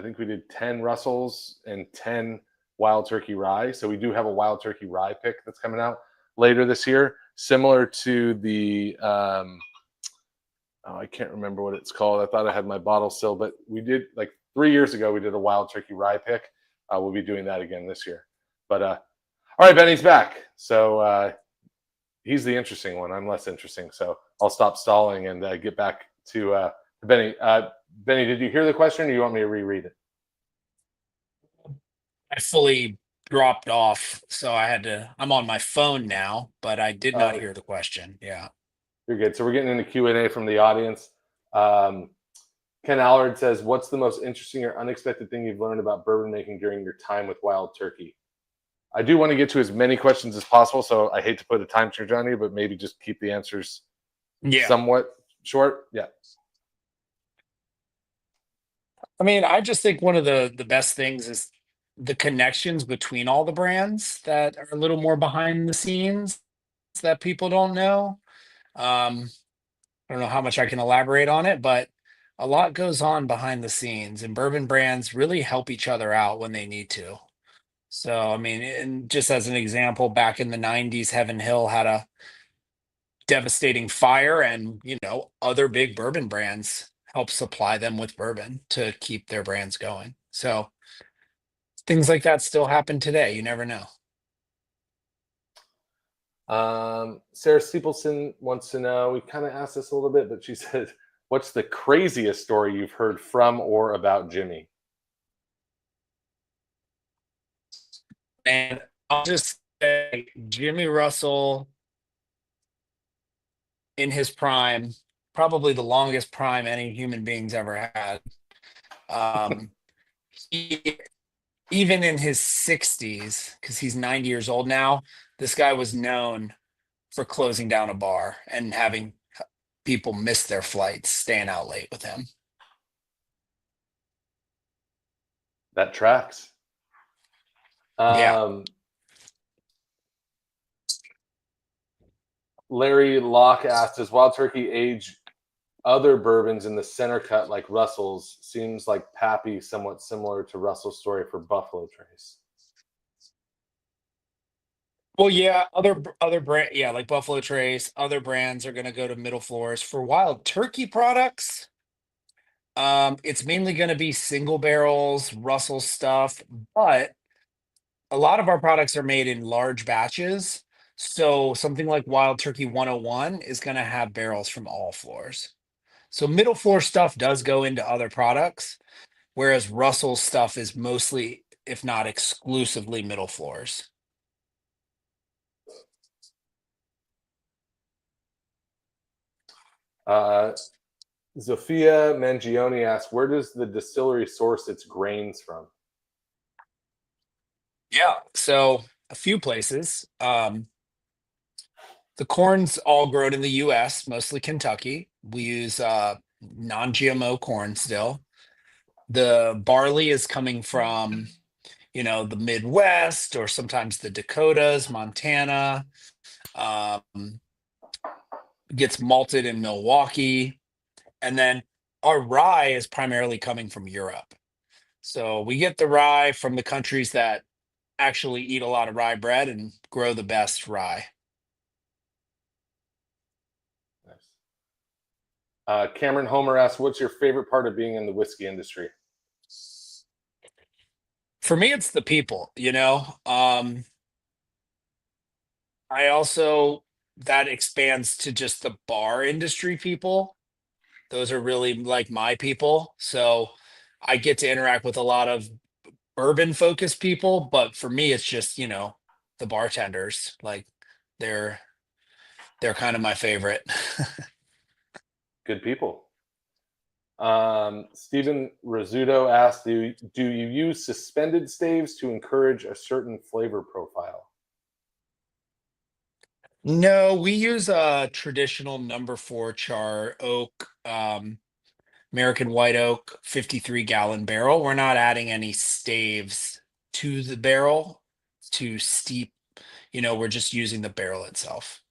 think we did 10 Russells and 10 Wild Turkey Rye. So we do have a Wild Turkey Rye pick that's coming out later this year, similar to the I can't remember what it's called. I thought I had my bottle still, but we did like 3 years ago. We did a Wild Turkey Rye pick. We'll be doing that again this year. But all right, Benny's back. So he's the interesting one. I'm less interesting. So I'll stop stalling and get back to Benny. Benny, did you hear the question, or do you want me to reread it? I fully dropped off, so I'm on my phone now, but I did not hear the question. Yeah. You're good. So we're getting into Q&A from the audience. Ken Allard says, what's the most interesting or unexpected thing you've learned about bourbon making during your time with Wild Turkey? I do want to get to as many questions as possible, so I hate to put a time change on you, but maybe just keep the answers somewhat short. Yeah. I mean, I just think one of the best things is the connections between all the brands that are a little more behind the scenes that people don't know. I don't know how much I can elaborate on it, but a lot goes on behind the scenes, and bourbon brands really help each other out when they need to. So, I mean, and just as an example, back in the 90s, Heaven Hill had a devastating fire, and, other big bourbon brands help supply them with bourbon to keep their brands going. So, things like that still happen today. You never know. Sarah Steepleson wants to know, we kind of asked this a little bit, but she said, what's the craziest story you've heard from or about Jimmy? And I'll just say Jimmy Russell in his prime, probably the longest prime any human being's ever had. He, even in his 60s, because he's 90 years old now, this guy was known for closing down a bar and having people miss their flights, staying out late with him. That tracks. Yeah. Larry Locke asked, does Wild Turkey age other bourbons in the center cut like Russell's? Seems like Pappy somewhat similar to Russell's story for Buffalo Trace. Well, yeah, other brand, yeah, like Buffalo Trace, other brands are going to go to middle floors. For Wild Turkey products, it's mainly going to be single barrels, Russell stuff, but a lot of our products are made in large batches. So something like Wild Turkey 101 is going to have barrels from all floors. So middle floor stuff does go into other products, whereas Russell's stuff is mostly, if not exclusively, middle floors. Zofia Mangione asks, where does the distillery source its grains from? Yeah, so a few places. The corn's all grown in the US, mostly Kentucky. We use non-GMO corn still. The barley is coming from, the Midwest or sometimes the Dakotas, Montana. Gets malted in Milwaukee. And then our rye is primarily coming from Europe. So we get the rye from the countries that actually eat a lot of rye bread and grow the best rye. Nice. Cameron Homer asks, what's your favorite part of being in the whiskey industry? For me, it's the people, I also, that expands to just the bar industry people. Those are really like my people. So I get to interact with a lot of bourbon focused people, but for me, it's just, the bartenders. Like they're kind of my favorite. Good people. Stephen Rizzuto asked, do you use suspended staves to encourage a certain flavor profile? No, we use a traditional number 4 char oak, American white oak, 53-gallon barrel. We're not adding any staves to the barrel to steep. We're just using the barrel itself.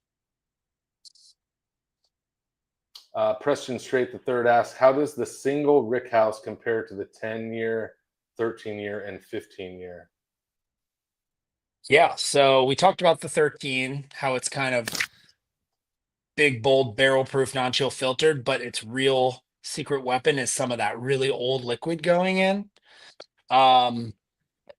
Preston Strait III asks, how does the single rick house compare to the 10-year, 13-year, and 15-year? Yeah, so we talked about the 13, how it's kind of big, bold, barrel-proof, non-chill filtered, but its real secret weapon is some of that really old liquid going in. Um,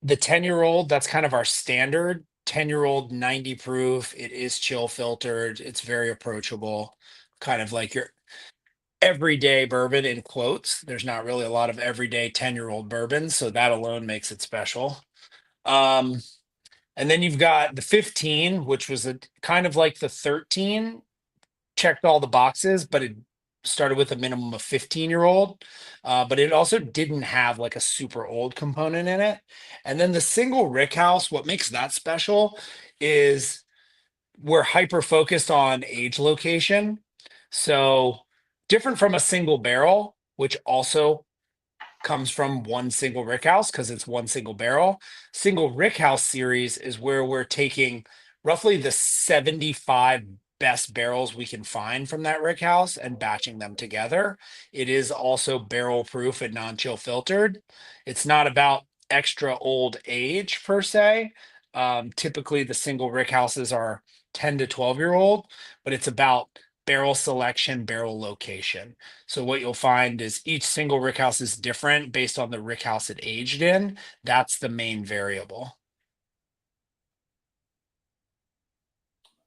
the 10-year-old, that's kind of our standard 10-year-old 90 proof. It is chill filtered. It's very approachable, kind of like your everyday bourbon in quotes. There's not really a lot of everyday 10-year-old bourbons, so that alone makes it special. Um, and then you've got the 15, which was a kind of like the 13, checked all the boxes, but it started with a minimum of 15-year-old. But it also didn't have like a super old component in it. And then the single rick house, what makes that special is we're hyper focused on age location. So different from a single barrel, which also comes from one single rickhouse because it's one single barrel. Single rickhouse series is where we're taking roughly the 75 best barrels we can find from that rickhouse and batching them together. It is also barrel proof and non-chill filtered. It's not about extra old age per se. Typically, the single rickhouses are 10 to 12-year old, but it's about barrel selection, barrel location. So what you'll find is each single rickhouse is different based on the rickhouse it aged in. That's the main variable.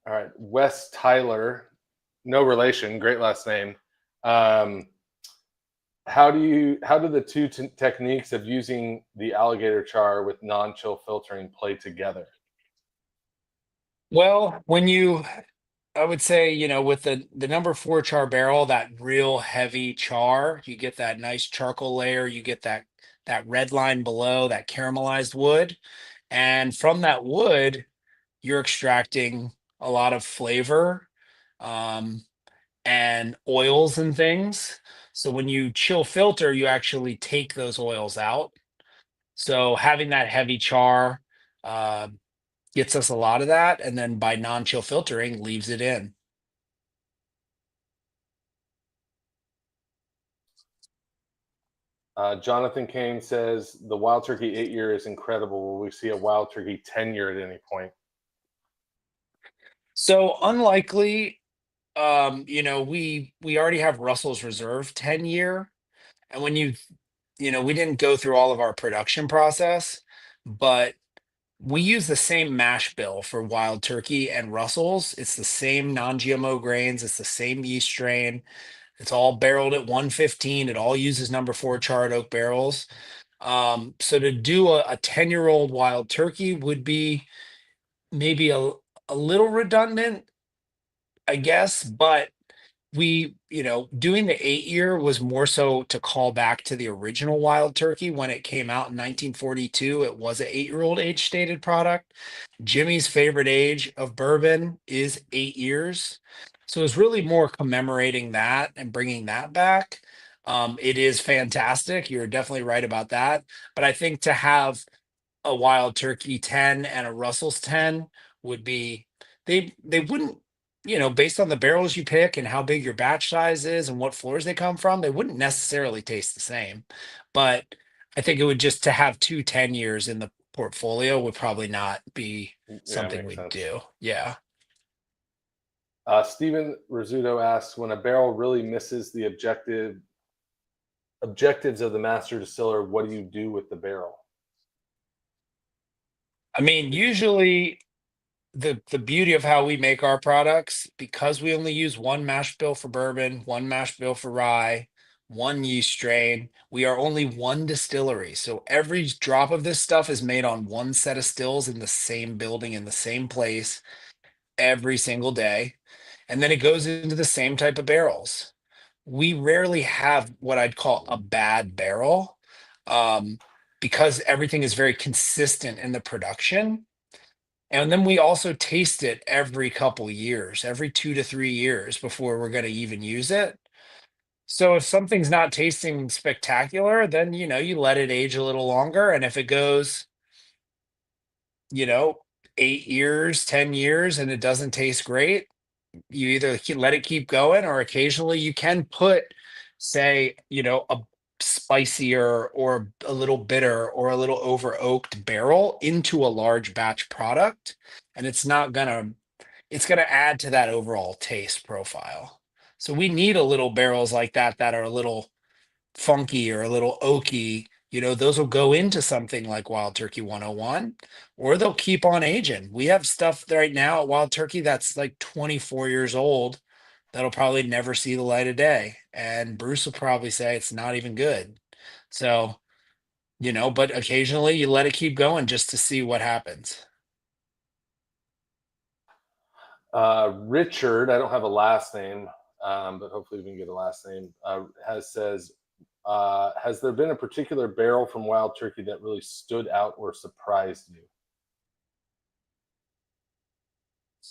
All right, Wes Tyler, no relation, great last name. Um, how do the two techniques of using the alligator char with non-chill filtering play together? Well, I would say, with the number four char barrel, that real heavy char, you get that nice charcoal layer, you get that red line below, that caramelized wood, and from that wood, you're extracting a lot of flavor. Um, and oils and things. So when you chill filter, you actually take those oils out. So having that heavy char uh, gets us a lot of that, and then by non-chill filtering, leaves it in. Jonathan Kane says the Wild Turkey 8 year is incredible. Will we see a Wild Turkey 10 year at any point? So unlikely. We already have Russell's Reserve 10-year, and when we didn't go through all of our production process, but we use the same mash bill for Wild Turkey and Russell's. It's the same non-GMO grains. It's the same yeast strain. It's all barreled at 115. It all uses number four charred oak barrels. So to do a 10-year-old Wild Turkey would be maybe a little redundant, I guess, but doing the 8-year was more so to call back to the original Wild Turkey when it came out in 1942. It was an 8-year-old age stated product. Jimmy's favorite age of bourbon is 8 years. So it's really more commemorating that and bringing that back. It is fantastic. You're definitely right about that. But I think to have a Wild Turkey 10 and a Russell's 10 would be they wouldn't, based on the barrels you pick and how big your batch size is and what floors they come from, they wouldn't necessarily taste the same. But I think it would just to have 2 10 years in the portfolio would probably not be Yeah, something makes we'd sense. do. Yeah. Stephen Rizzuto asks, when a barrel really misses the objectives of the master distiller, what do you do with the barrel? I mean, usually the beauty of how we make our products, because we only use one mash bill for bourbon, one mash bill for rye, one yeast strain, we are only one distillery. So every drop of this stuff is made on one set of stills in the same building in the same place every single day, and then it goes into the same type of barrels. We rarely have what I'd call a bad barrel, um, because everything is very consistent in the production. And then we also taste it every couple years, every 2 to 3 years before we're going to even use it. So if something's not tasting spectacular, then you let it age a little longer. And if it goes, you know, 8 years, 10 years, and it doesn't taste great, you either let it keep going, or occasionally you can put, say, a spicier or a little bitter or a little over oaked barrel into a large batch product, and it's gonna add to that overall taste profile. So we need a little barrels like that that are a little funky or a little oaky. Those will go into something like Wild Turkey 101, or they'll keep on aging. We have stuff right now at Wild Turkey that's like 24 years old that'll probably never see the light of day. And Bruce will probably say it's not even good. So, but occasionally you let it keep going just to see what happens. Richard, I don't have a last name, but hopefully we can get a last name. Has there been a particular barrel from Wild Turkey that really stood out or surprised you?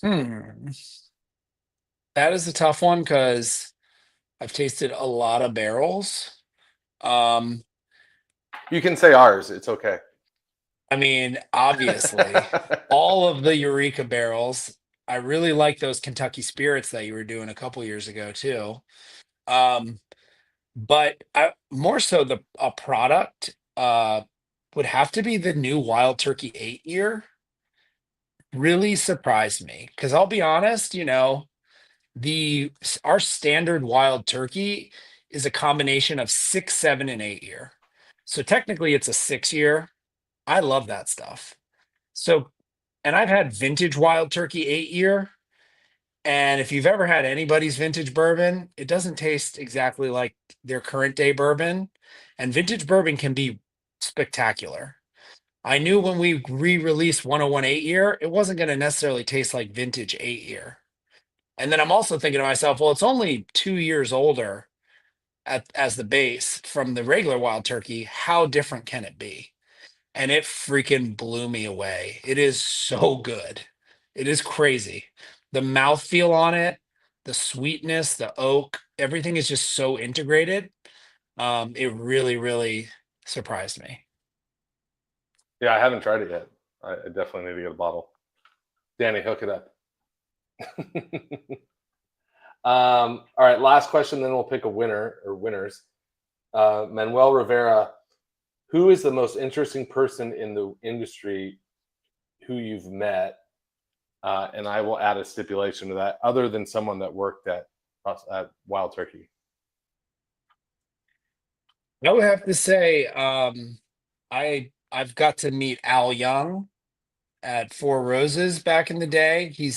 Hmm. That is a tough one because I've tasted a lot of barrels. Um, You can say ours. It's okay. I mean, obviously, all of the Eureka barrels. I really like those Kentucky Spirits that you were doing a couple years ago too. Um, but more so the a product would have to be the new Wild Turkey 8 year. Really surprised me because I'll be honest, the our standard Wild Turkey is a combination of 6, 7, and 8 year. So technically, it's a 6 year. I love that stuff. So, and I've had vintage Wild Turkey 8 year. And if you've ever had anybody's vintage bourbon, it doesn't taste exactly like their current day bourbon. And vintage bourbon can be spectacular. I knew when we re-released 101 8 year, it wasn't going to necessarily taste like vintage 8 year. And then I'm also thinking to myself, well, it's only 2 years older as the base from the regular Wild Turkey. How different can it be? And it freaking blew me away. It is so good. It is crazy. The mouthfeel on it, the sweetness, the oak, everything is just so integrated. It really, really surprised me. Yeah, I haven't tried it yet. I definitely need to get a bottle. Danny, hook it up. All right, last question, then we'll pick a winner or winners. Manuel Rivera, who is the most interesting person in the industry who you've met? And I will add a stipulation to that, other than someone that worked at Wild Turkey. I would have to say, I've got to meet Al Young at Four Roses back in the day. He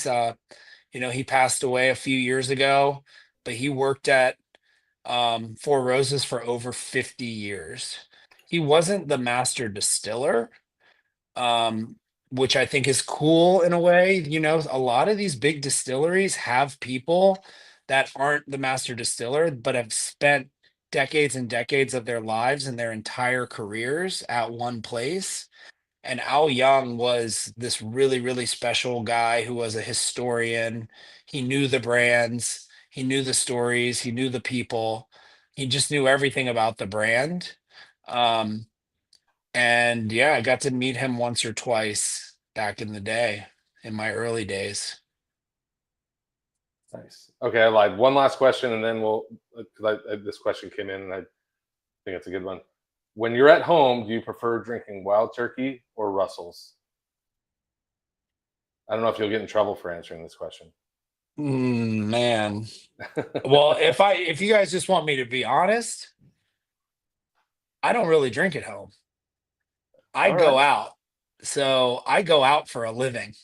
passed away a few years ago, but he worked at Four Roses for over 50 years. He wasn't the master distiller, um, which I think is cool in a way. A lot of these big distilleries have people that aren't the master distiller, but have spent decades and decades of their lives and their entire careers at one place. And Al Young was this really, really special guy who was a historian. He knew the brands, he knew the stories, he knew the people. He just knew everything about the brand. Um, and yeah, I got to meet him once or twice back in the day, in my early days. Nice. Okay, I lied. One last question, and then because this question came in, and I think it's a good one. When you're at home, do you prefer drinking Wild Turkey or Russell's? I don't know if you'll get in trouble for answering this question. Man. Well, if you guys just want me to be honest, I don't really drink at home. I All go right. out. So I go out for a living.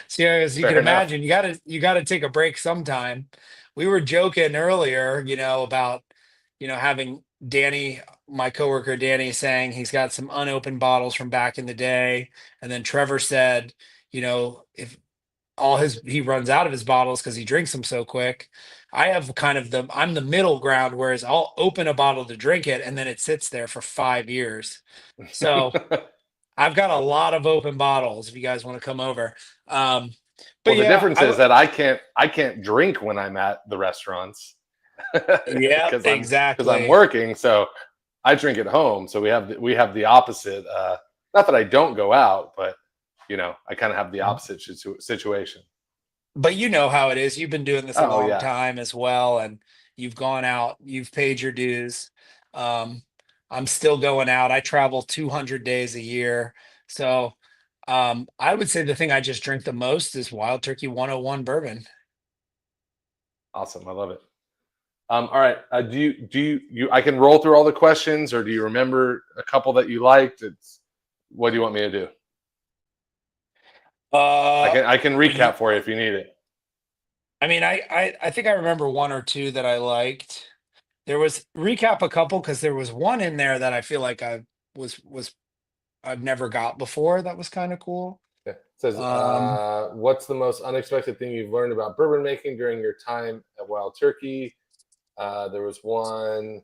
So, yeah, as you can Fair enough. imagine, you gotta take a break sometime. We were joking earlier, about, having Danny, my coworker Danny, saying he's got some unopened bottles from back in the day. And then Trevor said, if he runs out of his bottles because he drinks them so quick. I have I'm the middle ground, whereas I'll open a bottle to drink it and then it sits there for 5 years. So I've got a lot of open bottles if you guys want to come over. Um, but Well, the yeah, difference is that I can't drink when I'm at the restaurants yeah, because I'm exactly. working. So I drink at home. So we have the opposite. Not that I don't go out, but I kind of have the opposite situation. But you know how it is. You've been doing this a Oh long yeah, time as well. And You've gone out, you've paid your dues. Um, I'm still going out. I travel 200 days a year. So I would say the thing I just drink the most is Wild Turkey 101 bourbon. Awesome. I love it. All right. Do you, I can roll through all the questions, or do you remember a couple that you liked? What do you want me to do? Uh, I can you, recap for you if you need it. I mean, I think I remember one or two that I liked. There was recap a couple because there was one in there that I feel like was I've never got before. That was kind of cool. Okay. It says, Um, what's the most unexpected thing you've learned about bourbon making during your time at Wild Turkey? There was one.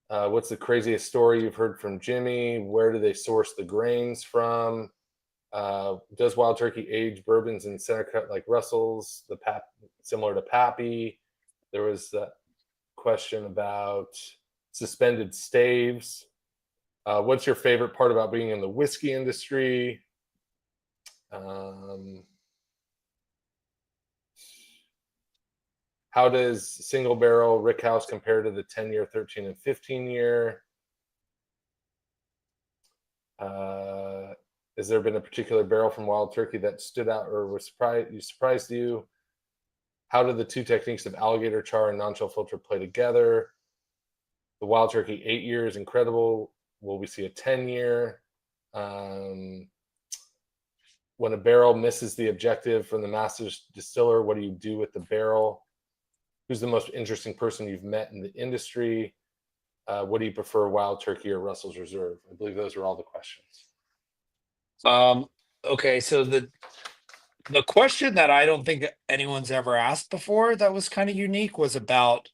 What's the craziest story you've heard from Jimmy? Where do they source the grains from? Does Wild Turkey age bourbons in center cut like Russell's, the pap similar to Pappy? There was that question about suspended staves. What's your favorite part about being in the whiskey industry? How does single barrel Rickhouse compare to the 10-year, 13, and 15-year? Has there been a particular barrel from Wild Turkey that stood out or was surprised you? How do the two techniques of alligator char and non-chill filter play together? The Wild Turkey 8 year is incredible. Will we see a 10-year? When a barrel misses the objective from the master distiller, what do you do with the barrel? Who's the most interesting person you've met in the industry? What do you prefer, Wild Turkey or Russell's Reserve? I believe those are all the questions. okay, so the question that I don't think anyone's ever asked before that was kind of unique was about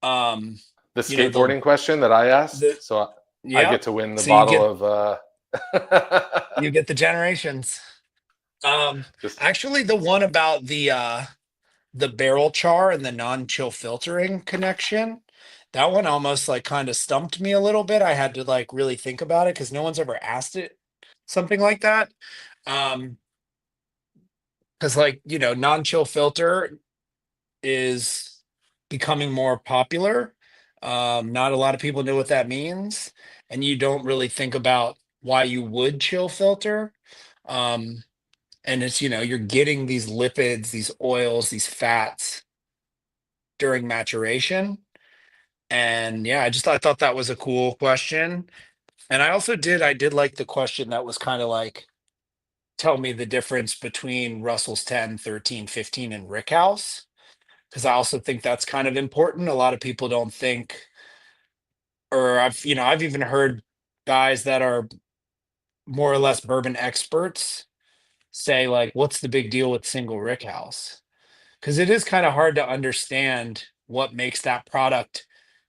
um, The you know, the skateboarding question that I the asked, so I yeah. get to win the So you bottle get of you get the generations. just Actually, the one about the barrel char and the non-chill filtering connection, that one almost like kind of stumped me a little bit. I had to like really think about it because no one's ever asked it something like that. Um, because like, non-chill filter is becoming more popular. Not a lot of people know what that means, and you don't really think about why you would chill filter. Um, and it's, you're getting these lipids, these oils, these fats during maturation. And yeah, I thought that was a cool question. And I did like the question that was kind of like, tell me the difference between Russell's 10, 13, 15, and Rickhouse. Because I also think that's kind of important. A lot of people don't think, or I've even heard guys that are more or less bourbon experts say like, what's the big deal with single Rickhouse? Because it is kind of hard to understand what makes that product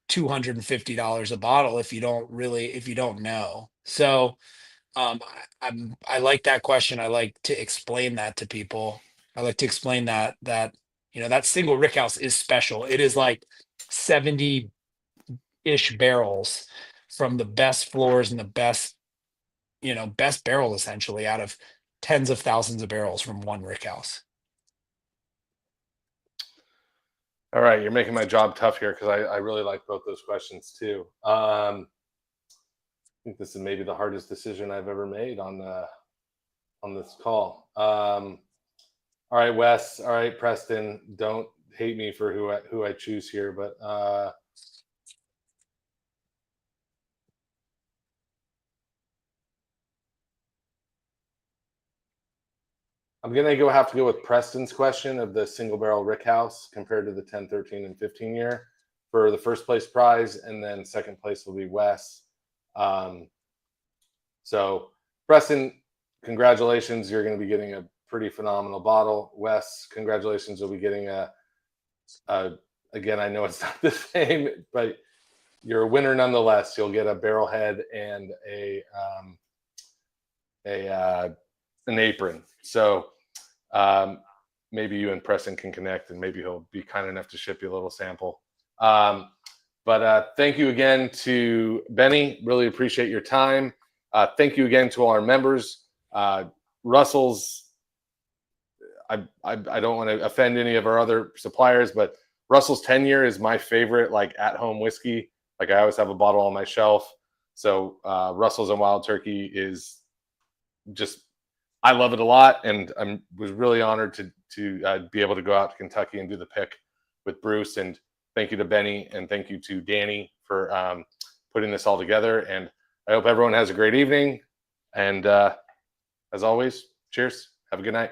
$250 a bottle if you don't know. So I like that question. I like to explain that to people. I like to explain that that single rickhouse is special. It is like 70-ish barrels from the best floors and the best barrel essentially out of tens of thousands of barrels from one rickhouse. all right. You're making my job tough here because I really like both those questions too. I think this is maybe the hardest decision I've ever made on this call. All right, Wes. All right, Preston. Don't hate me for who I choose here, but I'm gonna have to go with Preston's question of the single barrel Rickhouse compared to the 10, 13, and 15-year for the first place prize, and then second place will be Wes. So, Preston, congratulations! You're going to be getting a pretty phenomenal bottle. Wes, congratulations! You'll be getting a again. I know it's not the same, but you're a winner nonetheless. You'll get a barrel head and an apron. So maybe you and Preston can connect, and maybe he'll be kind enough to ship you a little sample. But thank you again to Benny. Really appreciate your time. Thank you again to all our members. Russell's, I don't want to offend any of our other suppliers, but Russell's 10 year is my favorite, like at home whiskey. Like I always have a bottle on my shelf. So Russell's and Wild Turkey is just, I love it a lot. And I was really honored to be able to go out to Kentucky and do the pick with Bruce. And thank you to Benny and thank you to Danny for putting this all together. And I hope everyone has a great evening. And as always, cheers. Have a good night.